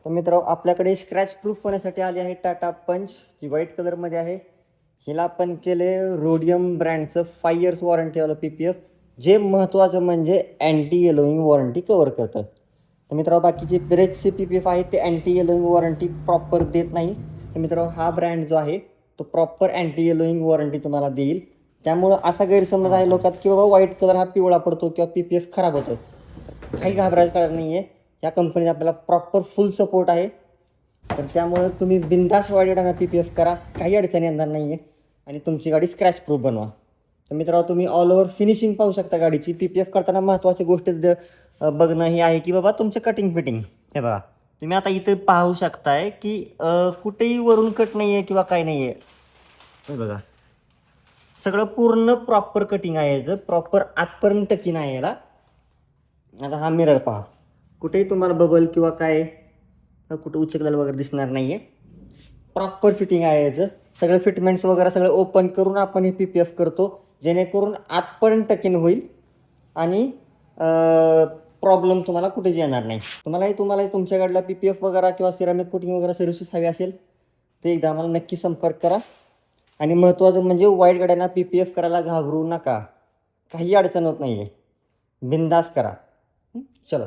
तर मित्रांनो आपल्याकडे स्क्रॅच प्रूफ होण्यासाठी आली आहे टाटा पंच, जी व्हाईट कलरमध्ये आहे. हिला आपण केले रोडियम ब्रँडचं 5 इयर्स वॉरंटीवालं PPF, जे महत्त्वाचं म्हणजे अँटी येलोईंग वॉरंटी कवर करतं. तर मित्रांनो बाकीचे बरेचसे PPF आहेत ते अँटी येलोईंग वॉरंटी प्रॉपर देत नाही. तर मित्रांनो हा ब्रँड जो आहे तो प्रॉपर अँटी येलोईंग वॉरंटी तुम्हाला देईल. त्यामुळं असा गैरसमज आहे लोकात की बाबा व्हाईट कलर हा पिवळा पडतो किंवा PPF खराब होतो. काही घाबरायचं कारण नाही आहे. या कंपनीचा आपल्याला प्रॉपर फुल सपोर्ट आहे. तर त्यामुळं तुम्ही बिनधास्त व्हाईट PPF करा, काही अडचणी येणार नाही आहे आणि तुमची गाडी स्क्रॅच प्रूफ बनवा. तर मित्रांनो तुम्ही ऑल ओव्हर फिनिशिंग पाहू शकता गाडीची. PPF करताना महत्त्वाची गोष्ट बघणं ही आहे की बाबा तुमचं कटिंग फिटिंग. हे बघा तुम्ही आता इथे पाहू शकताय की कुठेही वरून कट नाही आहे किंवा काही नाही आहे. हे बघा सगळं पूर्ण प्रॉपर कटिंग आहे याचं, प्रॉपर आतपर्यंत टकीन आहे याला. आता हा मिरर पहा, कुठेही तुम्हाला बबल किंवा काय कुठं उचकलेलं वगैरे दिसणार नाही आहे. प्रॉपर फिटिंग आहे याचं. सगळं फिटमेंट्स वगैरे सगळं ओपन करून आपण हे PPF करतो, जेणेकरून आतपर्यंत टकीन होईल आणि प्रॉब्लेम तुम्हाला कुठेच येणार नाही. तुम्हालाही तुमच्या गाडीला PPF वगैरे किंवा सिरामिक कोटिंग वगैरे सर्व्हिसेस हवी असेल तर एकदा आम्हाला नक्की संपर्क करा. आणि महत्त्वाचं म्हणजे वाईट गाड्यांना PPF करायला घाबरू नका, काही अडचण होत नाही आहे, बिनधास्त करा. चलो.